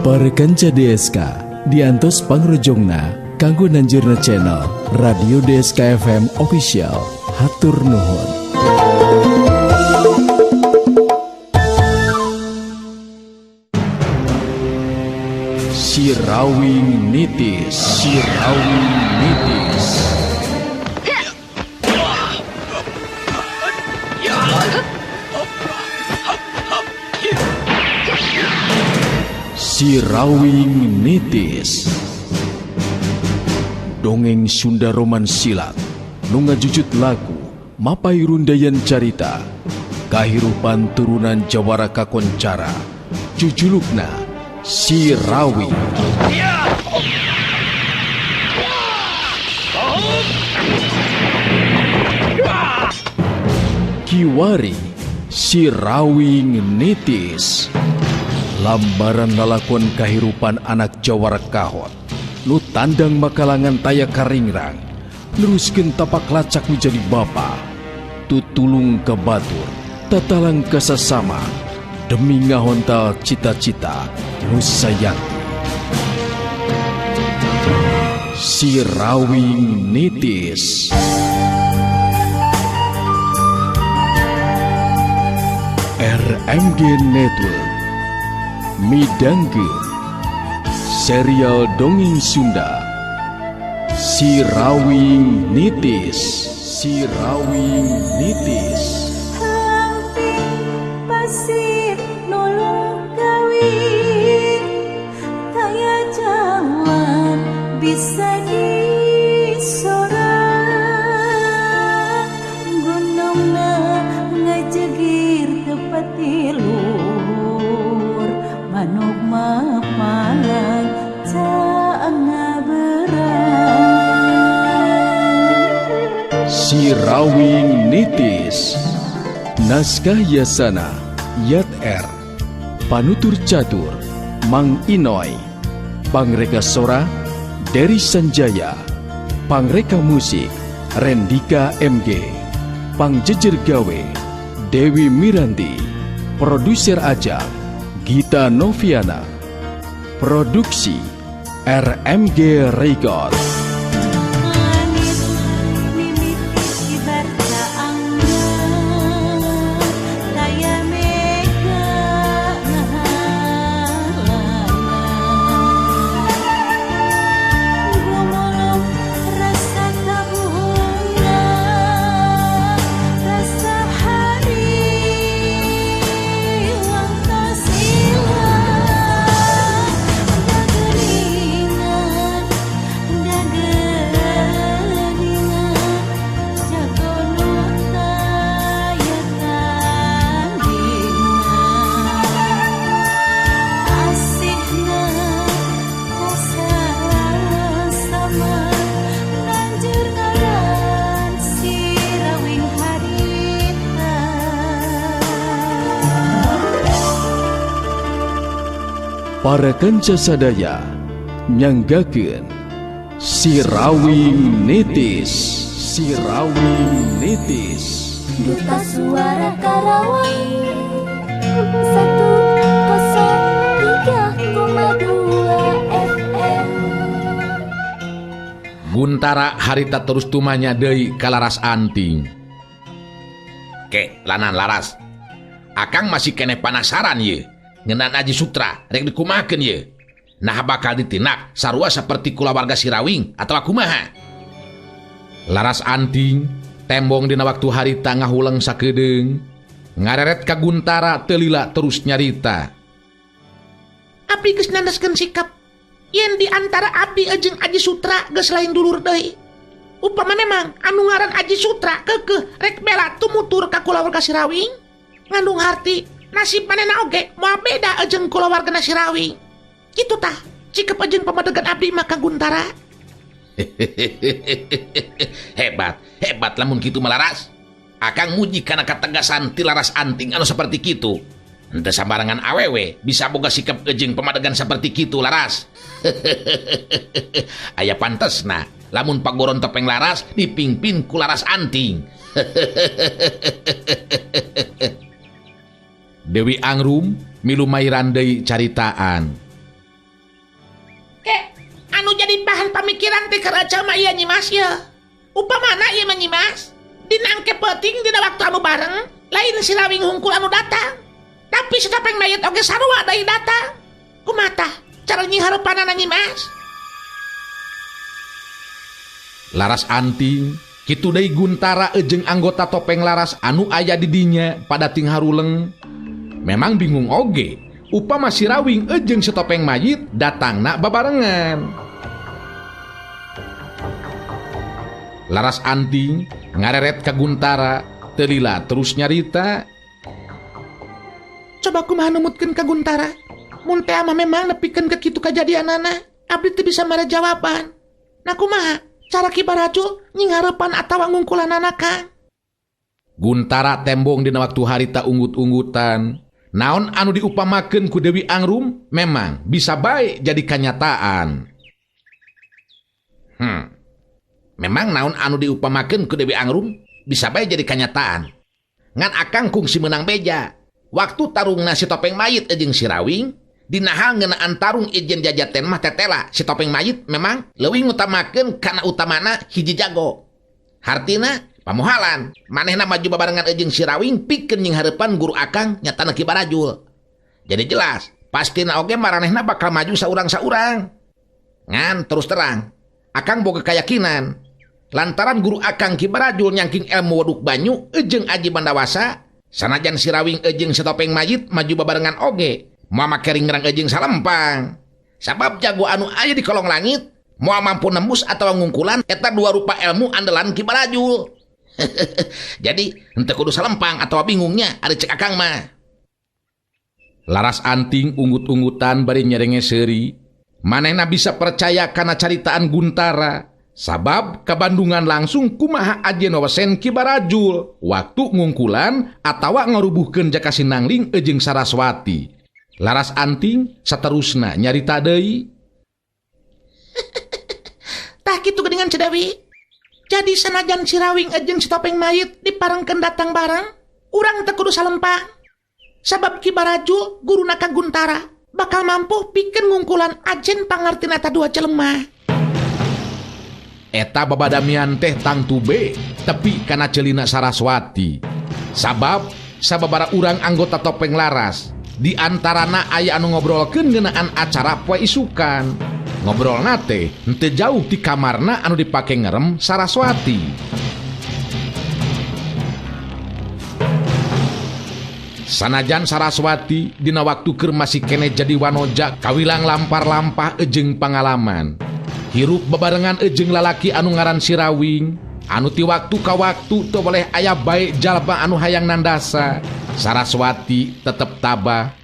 Para kanca DSK diantos pangrojongna kanggo nanjurna channel Radio DSK FM Official. Hatur nuhun. Sirawing nitis, sirawing nitis. Sirawing nitis. Dongeng Sunda Roman Silat nu ngajujut lagu mapai rundayan carita kahirupan turunan Jawara kakoncara jujulukna Sirawi. Kiwari Sirawing nitis. Lambaran lalakon kahirupan anak Jawara kahot nu tandang makalangan taya karingrang neruskeun tapak lacak menjadi bapa tutulung ke batur tatalang ke sesama demi ngahontal cita-cita nu sayanti. Sirawing nitis. RMG Network midangkeun serial dongeng Sunda Sirawing nitis. Sirawing nitis. Pasir nulung kawin taya jawan bisa disorang gunungna ngajegir tepat tilur manuk mapalang caang ngaberang. Sirawing nitis. Naskah Yasana Yat R. Panutur catur Mang Inoy. Pangreka sora Dery Sanjaya. Pangreka musik Rendika MG. Pangjejer gawe Dewi Miranti. Produser ajang Gita Noviana. Produksi RMG Record. Para kanca sadaya nyanggakeun Sirawing nitis. Sirawing nitis. Duta Suara Karawang 103,2 FM. Guntara harita terus tumanya deui ka Laras Anting. Ke lanan Laras, akang masih keneh penasaran ye ngeunaan Aji Sutra rek dikumahakeun ye. Nah bakal ditindak sarua saperti kulawarga Sirawing atawa kumaha? Laras Anting tembong dina waktu harita ngahulang sakedeung ngareret ka Guntara teu lila terus nyarita. Abi geus nandaskeun sikap yen di antara abi jeung Aji Sutra geus lain dulur deui. Upama memang anu ngaran Aji Sutra keukeuh rek bela tumutur ka kulawarga Sirawing ngandung arti nasib manehna oge moal beda jeung kulawarga Sirawing. Kitu tah cikeep jeung pamadegan abdi mah ka Guntara. Hebat lamun kitu mah Laras. Akang muji kana kategasan ti Laras Anting anu saperti kitu. Henteu sambarangan awewe bisa boga sikap jeung pamadegan saperti kitu Laras. Aya pantesna lamun pagoron topeng Laras dipingpin ku Laras Anting. Dewi Angrum milu mairan deui caritaan. Can pamikiran teh keraca mah ieu Nyimas ya. Upamana ieu mah Nyimas dinangke peuting dina waktu anu bareng lain si Rawing hungkul anu datang. Tapi si topeng mayit oge sarua deui datang. Kumaha tah cara nyi hareupanana Nyimas? Laras anting kitu deui Guntara jeung anggota topeng laras anu aya di dinya pada ting haruleng. Memang bingung oge upama si Rawing jeung si topeng mayit datangna babarengan. Laras anting ngareret ka Guntara, teu lila terus nyarita. Coba kumaha numutkeun ka Guntara. Mun teh mah memang nepikeun ke kitu kajadianana, abdi teu bisa mere jawaban. Nah kumaha cara Ki Barajul nyinghareupan atawa ngungkulanana Kang? Guntara tembong dina waktu harita unggut-unggutan. Naon anu diupamakeun ku Dewi Angrum memang bisa bae jadi kanyataan. Memang naon anu diupamakeun ku Dewi Angrum bisa bae jadi kanyataan. Ngan akang kungsi menang beja. Waktu tarungna si topeng mayit jeung si Rawing, dinaha ngeunaan tarung ijen jajaten mah tetela si topeng mayit memang leuwih ngutamakeun kana utamana hiji jago. Hartina pamohalan, manehna maju babarengan jeung si Rawing pikeun nyinghareupan guru akang nyatana Ki Barajul. Jadi jelas, pastina oge maranehna bakal maju saurang-saurang. Ngan terus terang, akang boga keyakinan lantaran guru akang Ki Barajul nyangking ilmu waduk banyu jeung aji bandawasa, sanajan si Rawing jeung si topeng mayit maju babarengan oge moal make ringrang jeung salempang. Sabab jago anu aya di kolong langit moal mampu nembus atawa ngungkulan eta dua rupa ilmu andalan Ki Barajul. Jadi henteu kudu salempang atawa bingungnya ari cek akang mah. Laras anting unggut-unggutan bari nyerenge seuri, manehna bisa percaya kana caritaan Guntara. Sabab kabandungan langsung kumaha ajeuna wesen Ki Barajul waktu ngungkulan atawa ngarubuhkeun jaka Sinangling jeung Saraswati. Laras anting saterusna nyarita deui. Tah kitu geuningan Cedawi. Jadi sanajan si Rawing jeung si topeng mayit diparengkeun datang bareng, urang teu kudu salempang. Sabab Ki Barajul guruna ka Guntara bakal mampu pikeun ngungkulan ajen pangartina ta dua jelema. Eta babadamian teh tang tube tepi kana ceulina Saraswati. Sabab sababara urang anggota topeng laras di antarana aya anu ngobrolkeun ngeunaan acara poe isukan. Ngobrolna teh henteu jauh ti kamarna anu dipake ngerem Saraswati. Sanajan Saraswati dina waktu keur masih kene jadi wanoja kawilang lampar-lampah jeung pangalaman. Hirup bebarengan jeung lalaki anu ngaran si Rawing, anu ti waktu ka waktu teu boleh aya bae jalma anu hayang nandasa. Saraswati tetep tabah,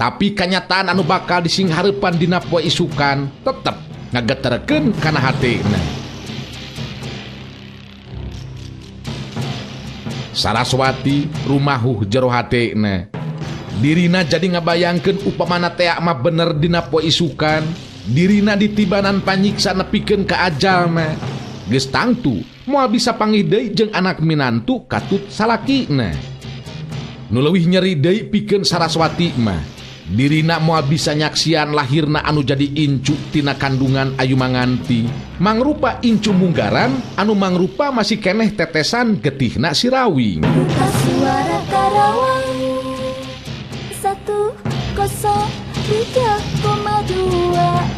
tapi kanyataan anu bakal disinghareupan dina poe isukan tetep ngageterkeun kana hatina. Saraswati rumahuh jero hatina. Dirina jadi ngabayangkeun upamana teh mah bener dina poe isukan, dirina ditibanan panyiksa nepikeun ka ajalna. Geus tangtu moal bisa panggih deui jeung anak minantu katut salakina. Nu leuwih nyeri deui pikeun Saraswati mah, dirina moal bisa nyaksian lahirna anu jadi incu tina kandungan ayu manganti, mangrupa incu munggaran anu mangrupa masih keneh tetesan getihna si Rawing. Duta Suara Karawang 103,2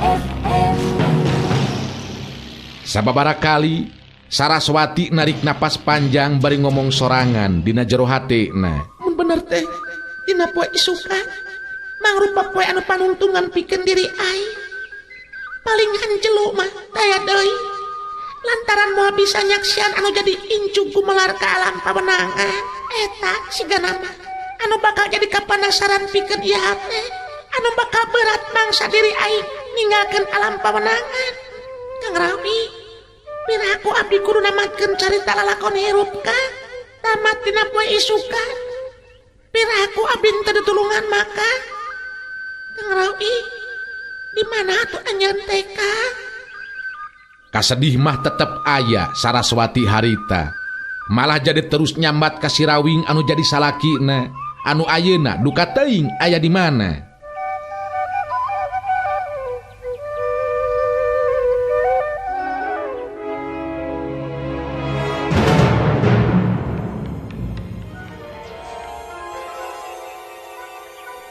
FM. Sababara kali Saraswati narik napas panjang bari ngomong sorangan dina jero hatina. Mun bener teh dina poe isukan mangrupa poe anu panuntungan pikeun diri ai. Paling anjelu mah daya deui. Lantaran moal bisa nyaksian anu jadi incu gumelar ka alam pawenangan. Eta sigana mah anu bakal jadi kapanasaran pikeun ieu hate. Anu bakal berat mangsa diri ai ninggalkeun alam pawenangan. Kang Rawi, piraku abdi kudu namatkeun carita lalakon hirup Kang. Tamat dina poe isukan. Piraku abdi teu ditulungan maka. Kang Rawi, di mana atuh anjeun teh Kang? Kasedih mah tetep aya Saraswati harita. Malah jadi terus nyambat ka si Rawing anu jadi salakina, anu ayeuna duka teuing aya di mana.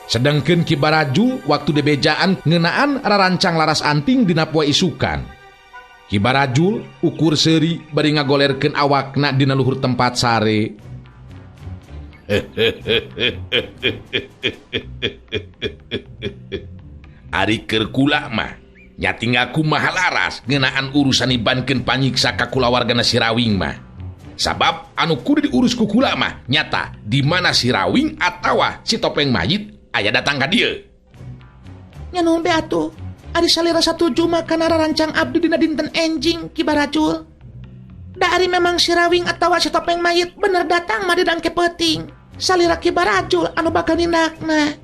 Sedangkan Ki Barajul waktu dibejaan ngeunaan rarancang laras anting dina poe isukan. Ki Barajul ukur seuri bari ngagolerkeun awakna dina luhur tempat sare. Ari keur kula mah nya tinggal kumaha laras ngeunaan urusan ibankeun panyiksa ka kulawargana si Rawing mah. Sabab anu kudu diurus ku kula mah nyata di mana si Rawing atawa si Topeng Mayit aya datang ka dieu. Nya nuhun be atuh. Ari salira satuju mah kana rarancang abdi dina dinten enjing Ki Barajul. Da ari memang si Rawing atawa si Topeng Mayit bener datang mah didangke peuting. Salira Ki Barajul anu bakal nindakna.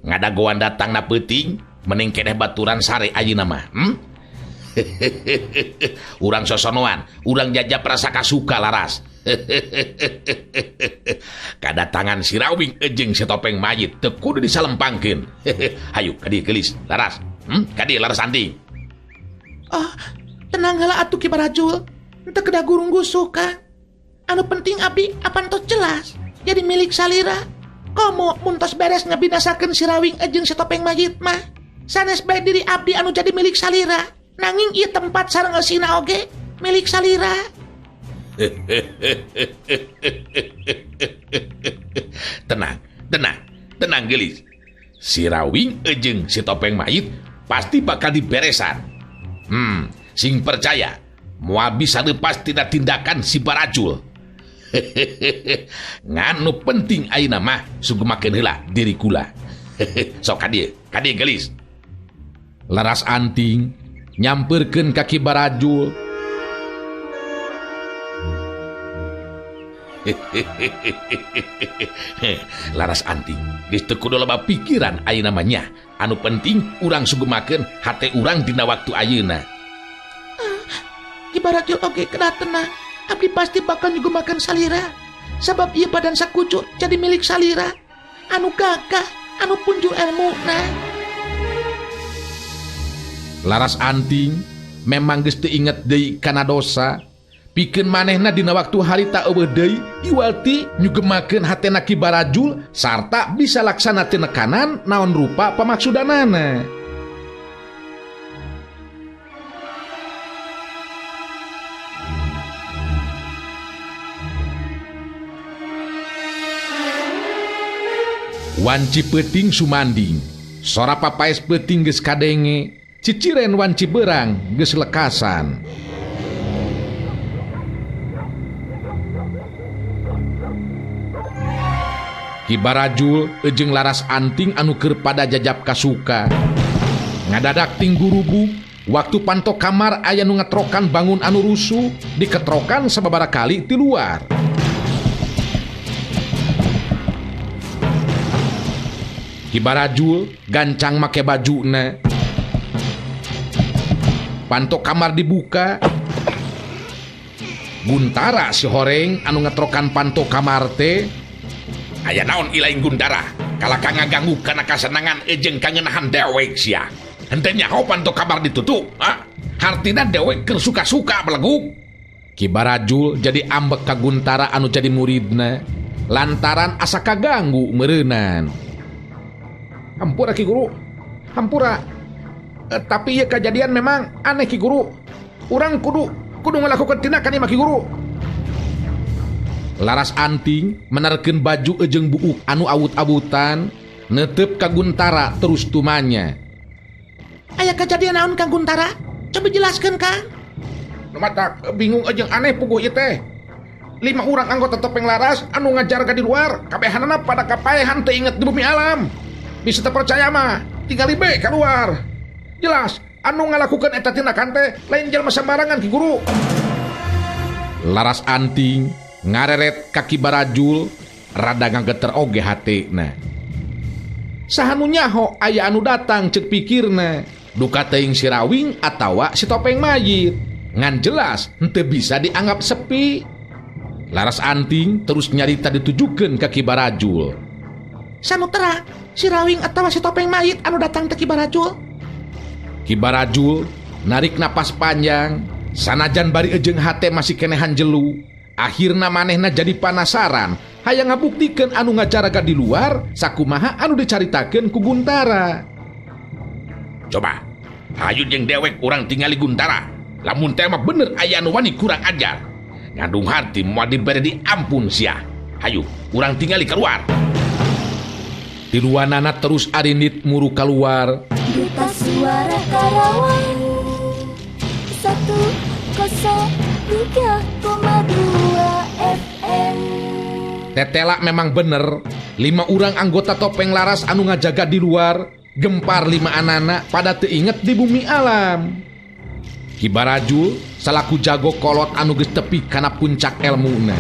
Ngadagoan datang na peuting mending keneh baturan sare ayeuna mah. Urang sosonoan, urang jajab rasa kasuka laras. Kadatangan si Rawing jeung si Topeng Mayit teu kudu disalempangkeun. Hayu ka dieu geulis laras. Ka dieu laras anting. Tenang heula atuh Ki Barajul. Henteu kedah gurung gusuh Kang. Anu penting abdi apantos jelas jadi milik salira. Komo muntos beres ngabinasakeun si Rawing jeung si Topeng Mayit mah sanes bae diri abdi anu jadi milik salira. Nanging ieu tempat sareng eusina oge milik salira. Tenang geulis. Si Rawing jeung si Topeng Mayit pasti bakal diberesan. Sing percaya moal bisa lepas tidak tindakan si Barajul. Nganu penting ayeuna mah sugemakeun heula diri kula. Sok ka dieu geulis. Laras anting nyamperkeun ka Ki Barajul. Laras anting geus teu kudu loba pikiran ayeuna mah nya. Anu penting urang sugemakeun hate urang dina waktu ayeuna. Ki Barajul oge kedah tenang. Abdi pasti bakal nyugemakeun salira. Sabab ieu badan sakucu jadi milik salira. Anu gagah, anu punjul elmuna. Laras anting memang geus teu inget deui kana dosa. Pikeun manehna dina waktu harita eueuh deui iwalti nyugemakeun hatena Ki Barajul sarta bisa laksana teu nekanan naon rupa pamaksudanana. Wanci peuting sumanding, sora papaes peuting geus kadenge, ciciren wanci beurang geus lekasan. Ki Barajul jeung laras anting anu keur pada jajab kasuka. Ngadadak ting gurubu, waktu panto kamar aya nu ngetrokan bangun anu rusuh, diketrokan sababaraha kali ti luar. Ki Barajul gancang make bajuna. Panto kamar dibuka. Guntara si horeng anu ngetrokan panto kamar teh. Aya naon ilaing Guntara? Kalaka ngaganggu kana kasenangan jeung kangenahan dewek sia. Henteu nyaho panto kamar ditutup, ha? Hartina dewek keur suka-suka beleguk. Ki Barajul jadi ambek ka Guntara anu jadi muridna lantaran asa kaganggu meureunnan. Hampura Ki Guru, hampura. Tapi ieu kejadian memang aneh Ki Guru. Urang kudu ngalakukeun tindakan ieu Ki Guru. Laras anting menerkeun baju jeung buuk anu awut-awutan neuteup ka Guntara terus tumanya. Aya kejadian naon Kang Guntara? Coba jelaskeun Kang. Matak bingung jeung aneh puguh ieu teh. 5 urang anggota Topeng Laras anu ngajarga di luar kabehanana pada kapaehan teu inget di bumi alam. Bisa terpercaya mah tinggal ibe keluar. Jelas anu ngalakukeun eta tindakan teh lain jalma sembarangan Ki Guru. Laras anting ngareret ka Ki Barajul rada ngageter oge hatena. Saha nu nyaho aya anu datang ceuk pikirna, duka teuing si Rawing atawa si Topeng Mayit. Ngan jelas henteu bisa dianggap sepi. Laras anting terus nyarita ditujukeun ka Ki Barajul. Sanu terang si Rawing atawa si Topeng Mayit anu datang teh Ki Barajul. Ki Barajul narik napas panjang, sanajan bari jeung hate masih kenehan jelu, Akhirna manehna jadi panasaran hayang ngabuktikeun anu ngajaraga di luar sakumaha anu dicaritakeun ku Guntara. Coba hayu jeung dewek urang tingali Guntara, lamun teh mah bener aya anu wani kurang ajar ngandung hati moal dibere diampun sia. Hayu urang tingali keluar. Tiluanana terus arinit muru keluar. Duta Suara Karawang 103,2 FM. Tetela memang bener 5 urang anggota Topeng Laras anu ngajaga di luar gempar 5 anana pada teu inget di bumi alam. Ki Barajul salaku jago kolot anu geus tepi kana puncak elmuna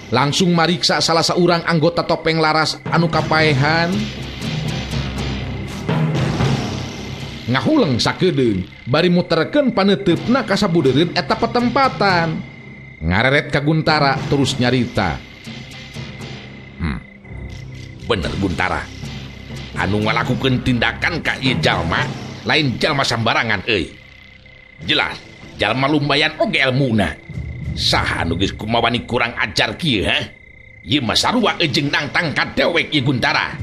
langsung mariksa salah saurang anggota Topeng Laras anu kapaehan ngahuleng sakedeung bari muterkeun paneteupna ka sabudeureun eta petempatan. Ngareret ka Guntara terus nyarita. Bener Guntara, anu ngalakukeun tindakan ka ieu jalma lain jalma sambarangan euy. Jelas jalma lumbayan oge elmuna. Saha anu geus kumawani kurang ajar kieu ha? Ieu mah sarua ejeng nangtang ka dewek ieu Guntara.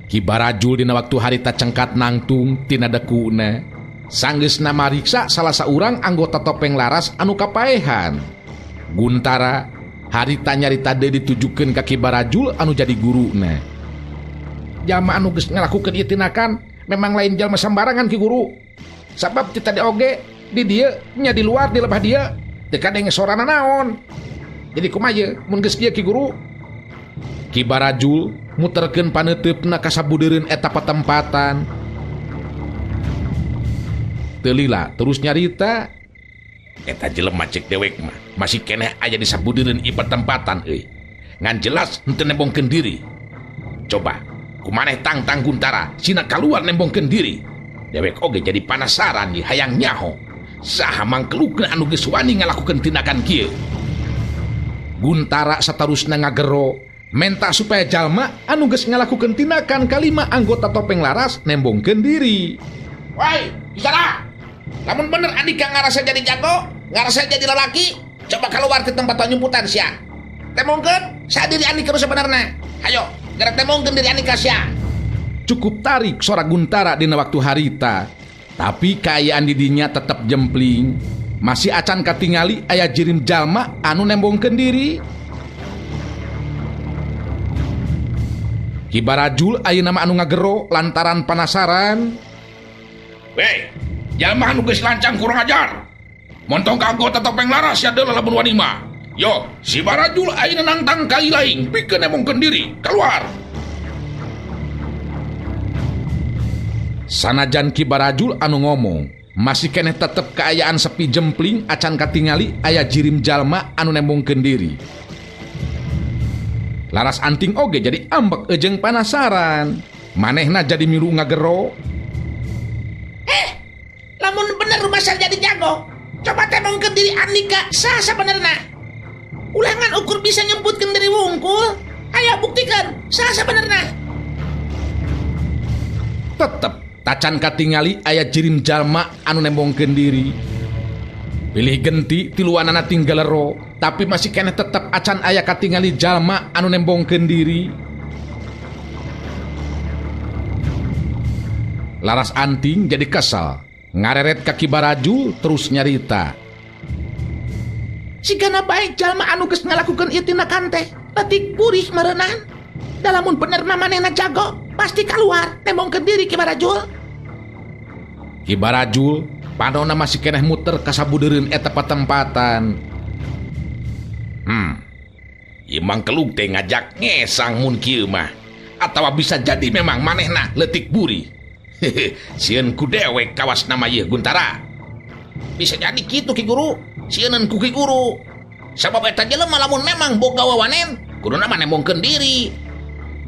Ki Barajul dina waktu harita cengkat nangtung tina dekuna sanggeusna mariksa salah saurang anggota Topeng Laras anu kapaehan. Guntara harita nyarita deui ditujukeun ka Ki Barajul anu jadi guruna. Jalma anu geus ngalakukeun ieu tindakan memang lain jalma sambarangan Ki Guru. Sabab ti tadi oge di dieu nya di luar di lebah dieu teu kadenge sorana naon. Jadi kumaha ye mun geus kieu Ki Guru? Ki Barajul muterkeun paneteupna ka sabudeureun eta petempatan. Teu lila terus nyarita. Eta jelema cek dewek mah masih keneh aya di sabudeureun ieu petempatan euy. Ngan jelas henteu nembongkeun diri. Coba kumaneh tangtang Guntara sina kaluar nembongkeun diri. Dewek oge jadi panasaran ye hayang nyaho. Saha mangkelukna anu geus wani ngalakukeun tindakan kieu. Guntara satarusna ngagero menta supaya jalma anu geus ngalakukeun tindakan kalima anggota Topeng Laras nembongkeun diri. Woi, Isara, lamun bener Andika ngarasa jadi jago, ngarasa jadi lelaki, coba keluar ke tempat penyumputan sia. Temongkeun sadiri Andika sebenarnya. Hayo, gerak temongkeun diri Andika sia. Cukup tarik suara Guntara dina waktu harita, tapi kaayaan didinya tetep jempling. Masih acan katingali aya jirim jalma anu nembongkeun diri. Ki Barajul ayeuna mah anu ngagero lantaran panasaran. Weh, jalma anu geus lancang kurang ajar. Montong ka anggota Topeng Laras ya deuleuh lamun wani mah. Yo, si Barajul ayeuna nantang ka ilaing pikeun nembongkeun diri, keluar. Sanajan Ki Barajul anu ngomong, masih keneh tetep kaayaan sepi jempling acan katingali aya jirim jalma anu nembongkeun diri. Laras Anting oge jadi ambek ejeng panasaran. Manehna jadi milu ngagero. Lamun bener masal jadi jago, coba temongkeun diri Andika saha sabenerna. Ulangan ukur bisa nyebutkeun diri wungkul. Aya buktikan saha sabenerna. Tetep tacan katingali aya jirim jalma anu nembongkeun diri. Pilih genti tiluanana tinggalero, tapi masih keneh tetep acan aya katingali jalma anu nembongkeun diri. Laras Anting jadi kesal, ngareret ka Ki Barajul terus nyarita. Sigana baik jalma anu geus ngalakukeun ieu tindakan teh leutik burih meureunana. Da lamun bener manehna jago, pasti keluar nembongkeun diri Ki Barajul. Ki Barajul panonna masih keneh muter ka sabudeureun eta petempatan. Ieu mangkeluk teh ngajak ngesang mun kieu mah. Atawa bisa jadi memang manehna leutik buri. Sieun ku dewek kawas nama ieu Guntara. Bisa jadi kitu Ki Guru. Sieun ku Ki Guru. Sabab eta jelema lamun memang boga wawanen, kuduna mah nembongkeun diri.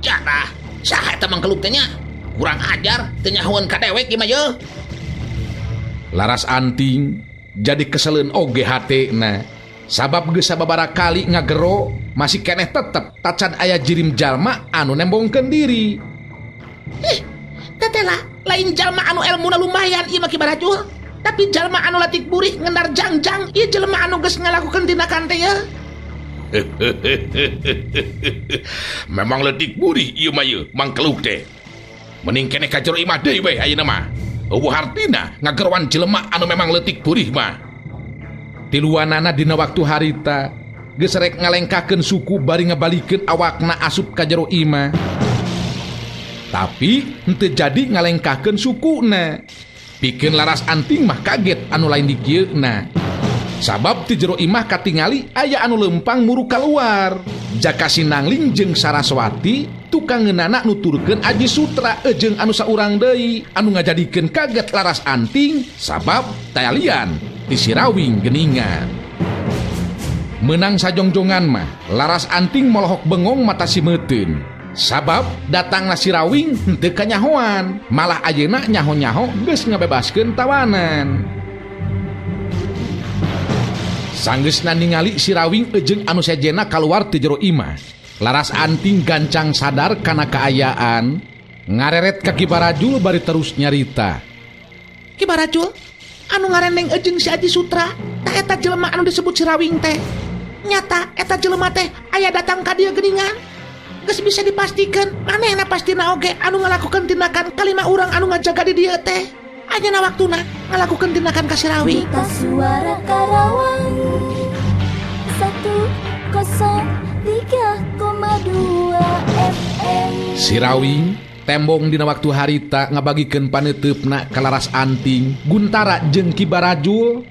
Jatah, saha eta mangkeluk teh nya? Kurang ajar teu nyahoeun ka dewek ieu mah yeuh. Laras Anting jadi keseleun oge hatena. Sabab geus sababaraha kali ngagero masih keneh tetep tacan aya jirim jalma anu nembongkeun diri. Tetela lain jalma anu elmuna lumayan ieu mah Ki Barajul. Tapi jalma anu latik burih ngendar jangjang ieu jelema anu geus ngalakukeun tindakan teh yeuh. Memang letik buri ieu mah ieu mangkeluk teh. Mending keneh ka jero imah deui we ayeuna mah. Eueuh hartina ngagerwan jelema anu memang letik burih mah. Tiluanana dina waktu harita geus rek ngalengkakeun suku bari ngabalikeun awakna asup ka jero imah. Tapi henteu jadi ngalengkakeun sukuna. Pikeun laras anting mah kaget anu lain di kieuna. Sabab ti jero imah katingali aya anu lempang muru kaluar. Jaka Sinangling jeung Saraswati tukangeunana nuturkeun Aji Sutra jeung anu saurang deui anu ngajadikeun kaget laras anting sabab tayalian ti si Rawing geuningan. Menang sajongjongan mah laras anting molohok bengong mata simeuteun. Sabab datangna si Rawing henteu kanyahoan, malah ayeuna nyaho-nyaho geus ngabebaskeun tawanan. Sanggeusna ningali si Rawing jeung anu sejena kaluar ti jero imah, laras anting gancang sadar kana kaayaan, ngareret ka Ki Barajul bari terus nyarita. Ki Barajul, anu ngareneng jeung si Aji Sutra, tah eta jelema anu disebut si Rawing teh. Nyata eta jelema teh aya datang ka dieu geuningan. Geus bisa dipastikan manehna pastina oge anu ngalakukeun tindakan kalima urang anu ngajaga di dieu teh. Ayeuna waktuna ngalakukeun tindakan ka si Rawing. Kita Suara Karawang 103,2 FM. Si Rawing tembong dina waktu harita ngabagikeun paneteupna ka laras anting, Guntara jeung Ki Barajul.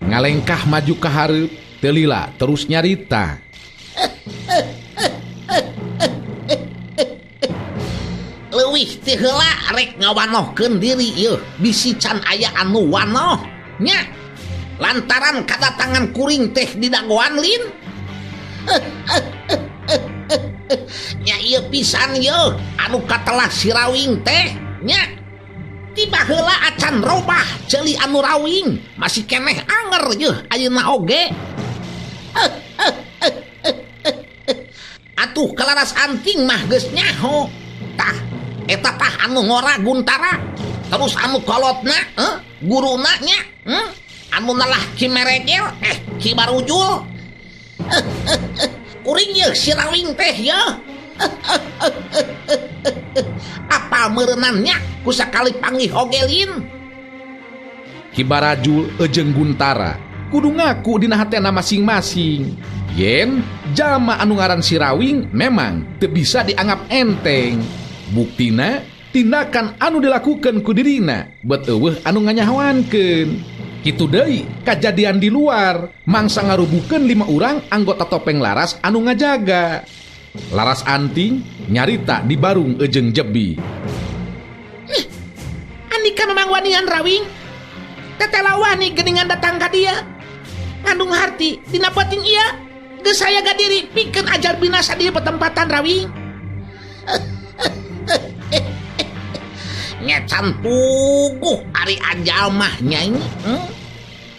Ngalengkah maju ka hareup, teu lila terus nyarita. Leuwih ti heula rek ngawanohkeun diri ieu bisi can aya anu wanoh nya lantaran kadatangan kuring teh di dagoan lin. Nya ieu pisan ieu anu katelah si Rawing teh nya tiba heula acan robah ceuli anu Rawing masih keneh anger yeuh ayeuna oge. Atuh kalaras anting mah geus nyaho tah eta tah anu ngora Guntara terus anu kolotna guruna nya anu nalah Ki Meregel Ki Barujul. Kuring yeuh si Rawing teh yeuh apa meureunannya ku sakali panggih oge lin. Ki Barajul jeung Guntara kudu ngaku dina hatena masing-masing yen jalma anu ngaran si Rawing memang teu bisa dianggap enteng. Buktina tindakan anu dilakukeun ku dirina bet eueuh anu nganyahoankeun. Kitu deui kajadian di luar mangsa ngarubukeun 5 urang anggota topeng laras anu ngajaga. Laras anting nyarita di barung jeung Jebi. Andika memang wanian Rawing tetela wani geuningan datang ka dieu ngandung harti dina penting ieu geus saya gadiri pikeun ajar binasa di petempatan Rawing. Ngecan puguh ari ajal mah nyai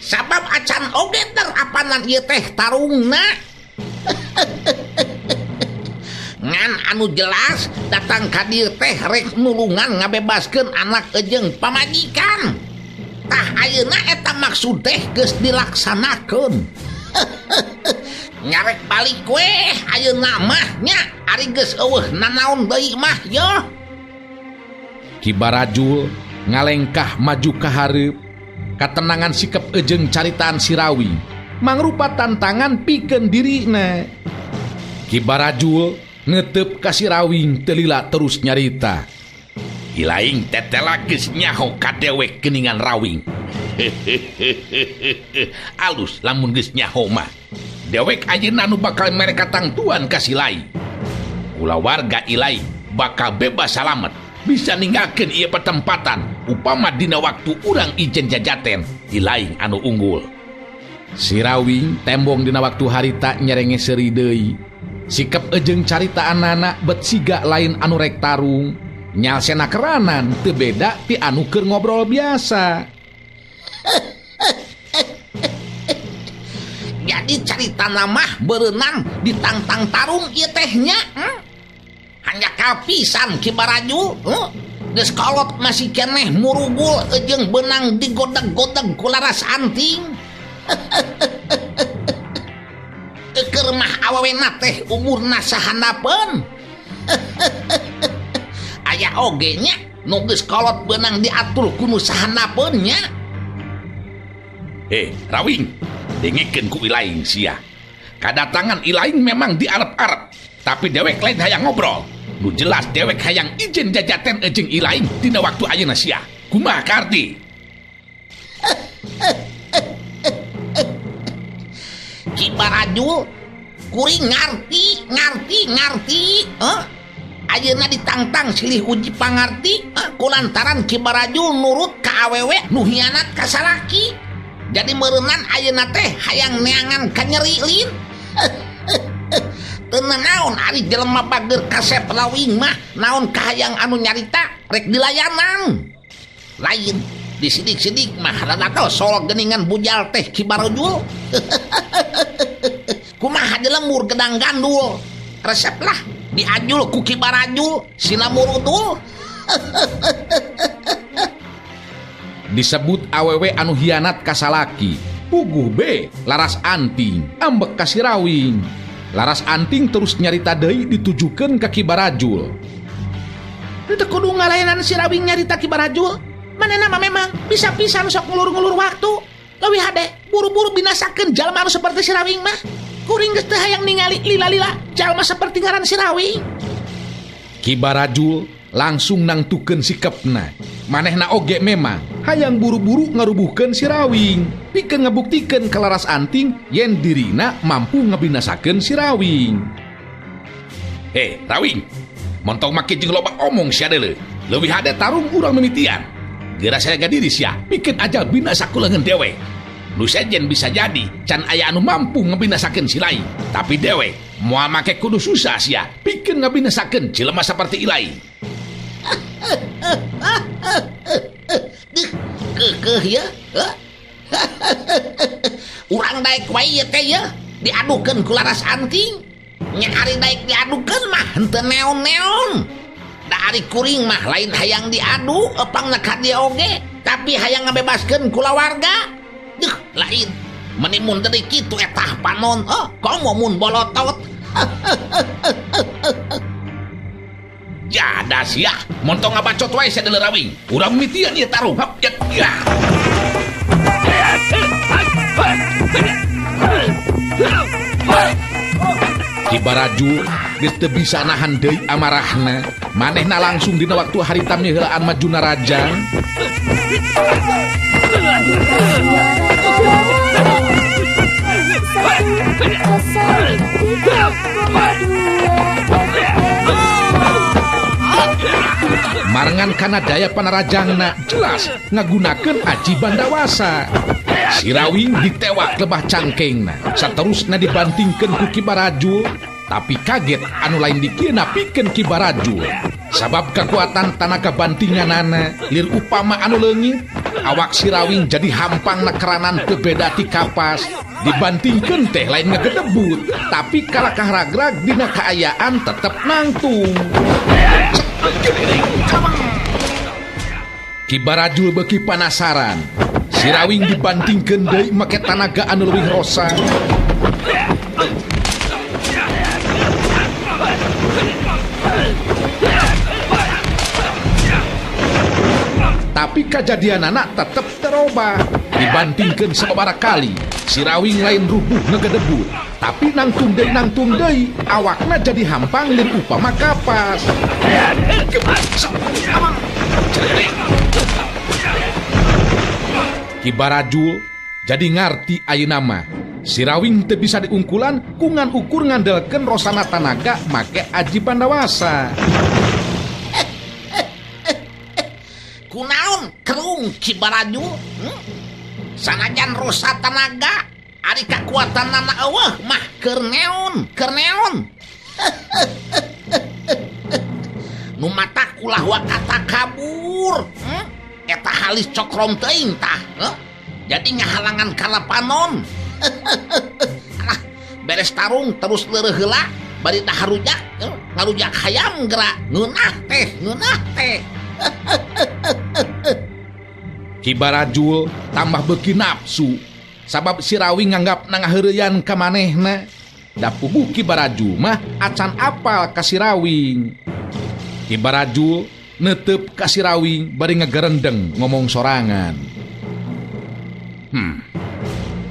sabab acan oge terapanan ieu teh tarungna. Ngan anu jelas datang ka dieu teh rek nulungan ngabebaskeun anak jeung pamajikan. Tah ayeuna eta maksud teh geus dilaksanakeun. Nyarek balik we ayeuna mah nya ari geus eueuh nanaon deui mah yo. Ki Barajul ngalengkah maju ka hareup, katenangan sikap jeung caritaan si Rawing mangrupa tantangan pikeun dirina. Ki Barajul ngetep ka si Rawing teu lila terus nyarita. Ilaing tetela geus nyaho ka dewek geuningan Rawing. Alus lamun geus nyaho mah dewek ayeuna anu bakal mereka tangtuan ka si Lai. Ulah warga Ilai bakal bebas salamet bisa ninggalkeun ieu petempatan upama dina waktu urang ijen jajaten Ilai anu unggul. Si Rawing tembong dina waktu harita nyerenge seuri deui. Sikap jeung caritaanana bet siga lain anu rek tarung. Nyalsena keranan teu beda ti anu keur ngobrol biasa. Jadi caritana mah berenang di tangtang tarung ieu teh nya. Hanya kapisan Ki Barajul geus kolot masih keneh murugul jeung benang digodeg-godeg ku laras anting. kermah awewena teh umurna sahandapeun. Aya oge nya nu geus kolot beunang diatur ku nu sahandapeun nya. Rawing, dengekeun ku ilaing sia. Kadatangan ilaing memang diarep-arep, tapi dewek lain hayang ngobrol. Nu jelas dewek hayang ijen jajaten jeung ilaing dina waktu ayeuna sia. Kumaha kardi? Ki Barajul, kuring ngarti. Ayeuna ditangtang silih uji pangarti kulantaran Ki Barajul nurut ka awewe nu hianat ka salaki. Jadi meureunnan ayeuna teh hayang neangan ka nyeri lin. Teu naon ari jelema bager kasep Rawing mah naon kahayang anu nyarita rek dilayanan. Lain disidik-sidik mah rada sol geuningan bujal teh Ki Barajul. Kumaha jelembur gedang gandul. Resep lah diajul ku Ki Barajul sina murudul. Disebut awewe anu hianat ka salaki. Puguh be laras anting ambek ka si Rawing. Laras anting terus nyarita deui ditujukeun ka Ki Barajul. Teu kudu ngalayanan si Rawing nyarita Ki Barajul. Manehna mah memang bisa pisan sok ngulur-ngulur waktu. Leuwih hade buru-buru binasakeun jalma anu saperti si Rawing mah. Kuring geus teu hayang ningali lila-lila jalma saperti ngaran si Rawing. Ki Barajul langsung nangtukeun sikepna. Manehna oge memang hayang buru-buru ngarubuhkeun si Rawing, pikeun ngabuktikeun ka laras anting yen dirina mampu ngabinasakeun si Rawing. Rawing, montong make jeung loba omong sia deuleu. Leuwih hade tarung urang mimitian. Geura saya gadiri sia, pikeun aja binasa ku leungeun dewek. Nu sejen bisa jadi can aya anu mampu ngabinasakeun si lain, tapi dewek moal make kudu susah sia, pikeun ngabinasakeun jelema saperti ilai. Kekeh ya. Urang daek wae ieu teh ya diadukeun ku laras anting. Nya ari daek diadukeun mah henteu neon-neon. Da ari kuring mah lain hayang diadu epangna ka dia oge, tapi hayang ngabebaskeun kulawarga. Lain meni mun deui kitu etah panon. Komo mun bolotot. Jada sia, montong ngabacot wae sia deuleu Rawing. Urang mimitian ieu tarung. Ya. Ki Barajul geus teu bisa nahan deui amarahna. Manehna langsung dina waktu harita miheulaan majuna rajang. Marengan kana daya panarajangna jelas ngagunakeun aji bandawasa. Si Rawing ditewak lebah cangkengna, saterusna dibantingkeun ku Ki Barajul, tapi kaget anu lain dikieuna pikeun Ki Barajul. Sabab kekuatan tanaga bantinganana lir upama anu leungit, awak si Rawing jadi hampangna keranan teu beda ti kapas. Dibantingkeun teh lain ngagedebut, tapi kalakah ragrag dina kaayaan tetep nangtung. Ki Barajul beuki panasaran. Si Rawing dibantingkeun deui make tanaga anu leuwih rosa. Tapi kajadianana tetep terobah. Dibantingkeun sababaraha kali, si Rawing lain rubuh ngagedebut, tapi nangtung deui awakna jadi hampang lir upama kapas. Ki Barajul jadi ngarti ayeuna mah si Rawing teu bisa diungkulan ku ngan ukur ngandelkeun rosana tanaga make aji pandawasa. Kunaon kerung Ki Barajul? Sanajan rosa tanaga ari kakuatanna eueuh mah keur neon. Nu mata ulah wakata kabur. Eta halis cokrom teuing tah. Jadi ngahalangan kalapanon. Alah, beres tarung terus leureuh heula bari tah ngarujak hayam geura ngeunah teh. Ki Barajul tambah beuki nafsu sabab si Rawing nganggap nangaheureuyan ka manehna. da puguh Ki Barajul mah acan apal ka si Rawing. Ki Barajul netep ka si Rawing bari ngagerendeng ngomong sorangan.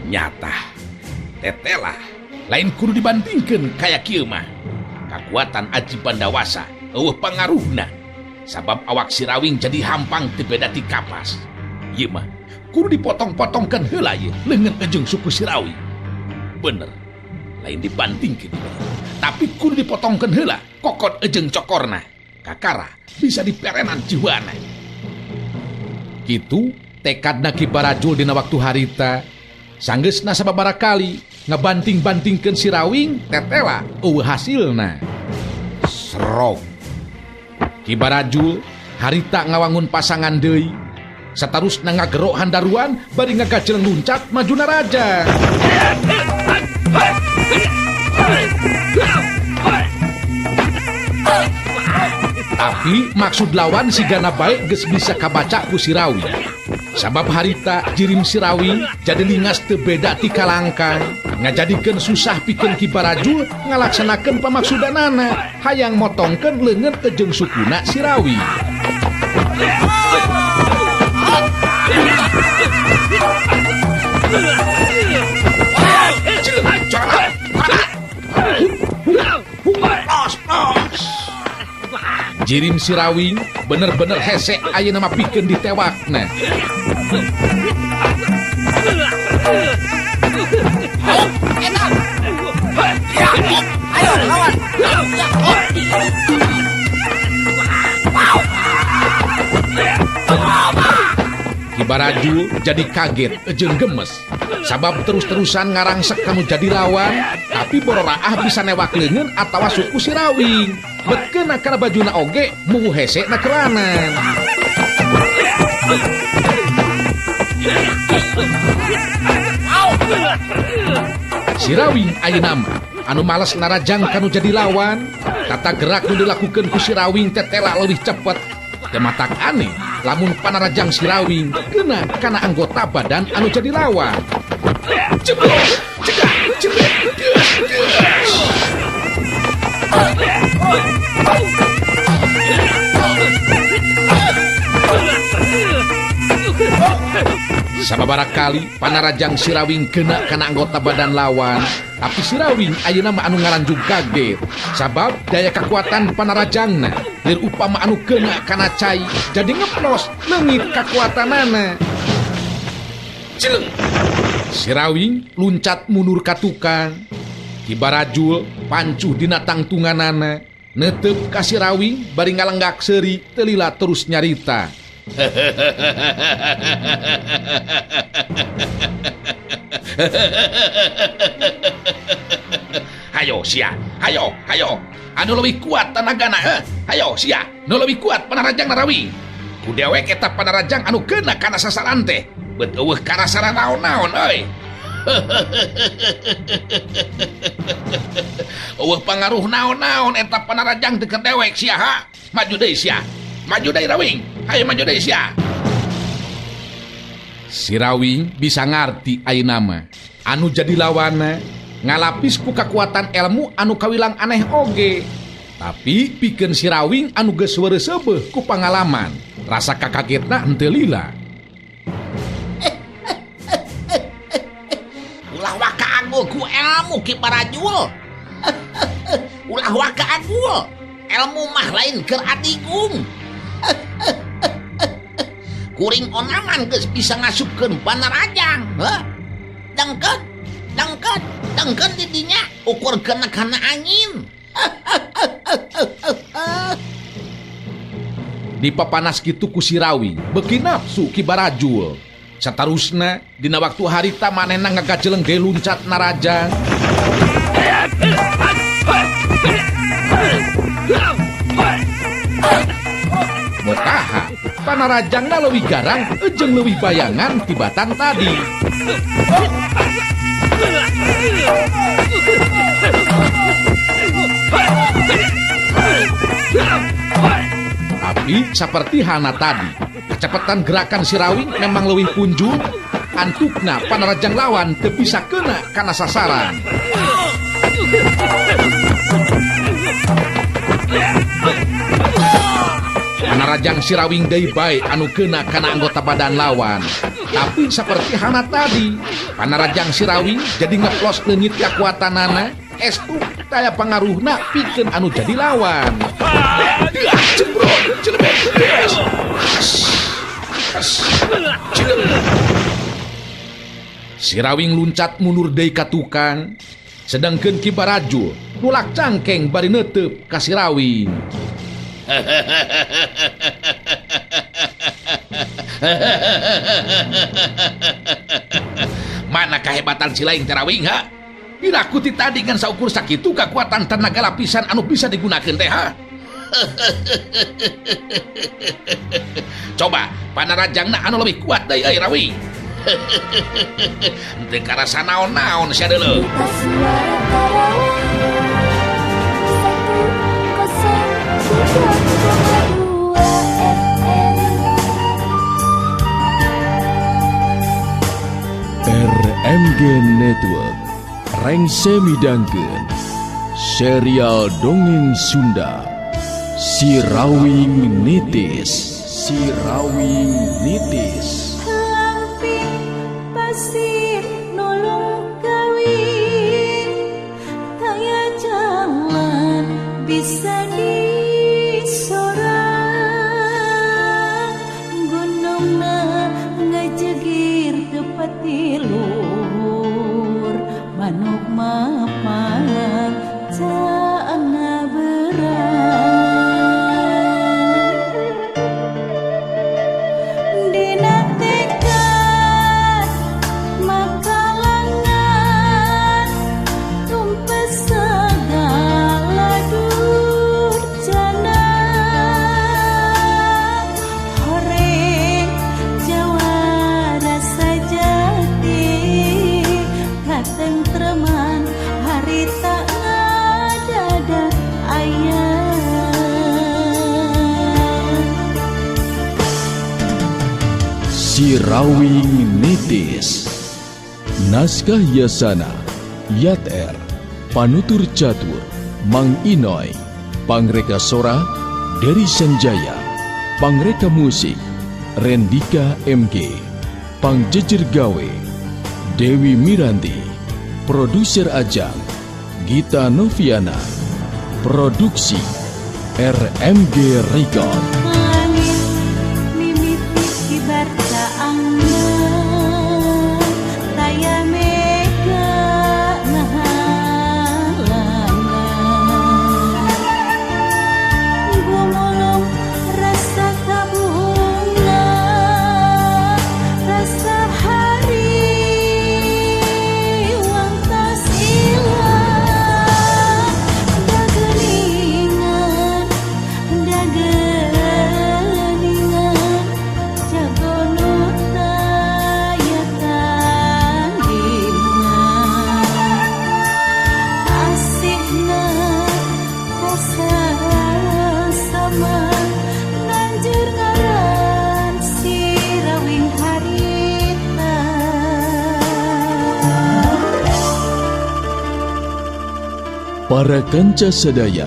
Nyata tetela lain kudu dibandingkeun kaya kieu mah. Kakuatan Aji Pandawasa eueuh pangaruhna sabab awak si Rawing jadi hampang teu beda ti kapas. Ieu mah kudu dipotong-potongkeun heula ye leungeun ejeng suku si Rawing. Bener, lain dibandingkeun tapi kudu dipotongkeun heula kokot ejeng cokorna. Kakara bisa diperenan jiwana. Kitu tekadna Ki Barajul dina waktu harita. Sanggeusna sababaraha kali ngabanting-bantingkeun si Rawing tetela eueuh hasilna. Serog. Ki Barajul harita ngawangun pasangan deui. Satarusna ngagerok handaruan bari ngagajeleng luncat majuna raja. Tapi maksud lawan si gana baik geus bisa kabaca ku si Rawing. Sabab harita jirim si Rawing jadi lingas teu beda ti kalangkang, ngajadikeun susah pikeun Ki Barajul ngalaksanakeun pamaksudanana hayang motongkeun leungeun ejeng sukuna si Rawing. Jirim si Rawing bener-bener hese ayeuna mah pikeun ditewakna. Ayo lawan. Ki Barajul jadi kaget jeung gemes sabab terus-terusan ngarangsek kamu jadi lawan tapi bororaah bisa newak leungeun atawa suku si Rawing. Betkeun kana bajuna oge muhu hese na keranan. Si Rawing ayeuna mah anu males narajang kanu jadi lawan. Tata gerak nu dilakukeun ku si Rawing tetela leuwih cepet. Teu matak aneh lamun panarajang si Rawing kena kana anggota badan anu jadi lawan. Jeblos, cegah, jebret, sababaraha kali panarajang si Rawing kena kana anggota badan lawan, tapi si Rawing ayeuna mah anu ngaranjung kaget sabab daya kekuatan panarajangna lir upama anu kena kana cai jadi ngeplos leungit kakuatanana. Cileng. Si Rawing luncat mundur ka tukang. Ki Barajul pancuh dina tangtunganana netep ka si Rawing bari ngalenggak seuri teu lila terus nyarita. Hayo sia, hayo. Anu leuwih kuat tanagana, hayo sia, nu leuwih kuat panarajang Rawing. Ku dewek eta panarajang anu keuna kana sasaran teh. Bet eueuh karasana naon-naon euy. Eueuh pangaruh naon-naon eta panarajang teu keur dewek sia ha. Maju deui sia. Maju deui Rawing. Hayo maju deui sia. Si Rawing bisa ngarti ayeuna mah anu jadi lawanna ngalapis ku kakuatan ilmu anu kawilang aneh oge. Tapi pikeun si Rawing anu geus weureuseubeul ku pangalaman, rasa kakagetna henteu lila. Ulah waka agul ku ilmu Ki Barajul. Ulah waka agul. Ilmu mah lain keur adigung. Kuring onaman geus bisa ngasupkeun panarajang. Heuh. Dengkeun di dinya ukurkeun kana angin. Dipapanas kitu ku si Rawing beuki nafsu Ki Barajul. Satarusna dina waktu harita manehna ngagajeleng ge luncat narajang. Motaha panarajangna leuwih garang jeung leuwih bayangan tibatan tadi. Tapi seperti hana tadi, kecepatan gerakan si Rawing memang leuwih punjul. Antukna panarajang lawan teu bisa keuna kana sasaran. Panarajang Sirawing deui bae anu keuna kana anggota badan lawan. Tapi seperti hana tadi, Panarajang Sirawing jadi ngeplos leungit kakuatanana, estu daya pangaruhna pikeun anu jadi lawan. Sirawing luncat mundur deui ka tukang, sedangkeun Ki Barajul nulak cangkeng bari neuteup ka Sirawing. Mana kehebatan si lain Terawing ha? Dirakuti tadi ngan saukur sakitu kekuatan tenaga lapisan anu bisa digunakan teh ha? Coba panarajangna anu lebih kuat dari Rawi. Teu karasa naon-naon sia deuleu. Suara Karawang 103,2 FM. RMG Network rengse midangkeun serial dongeng Sunda Sirawing Nitis. Sirawing Nitis. Lamping pasir nulung kawin, taya jalan bisa disorang, gunungna ngajegir tepat luhur, manuk mapan caana berang. Dina tekad makalangan, tumpes segala durjana, horeng jawara sajati, katentreman harita ngadadak ayah. Sirawing Nitis. Naskah Yasana Yat R. Panutur Catur Mang Inoy. Pangreka Sora Dery Sanjaya. Pangreka Musik Rendika MG. Pangjejer Gawe Dewi Miranti. Produser Ajang Gita Noviana. Produksi RMG Record. Langit mimiti kibar caangna, taya mega ngahalangan, gumulung rasa kabunga, rasa hari wangtas ilang, dageningan jago nutaya tandingan, asihna sama nanjur ngaran Sirawing harita. Para kanca sadaya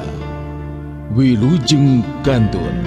Wilujeng Kantun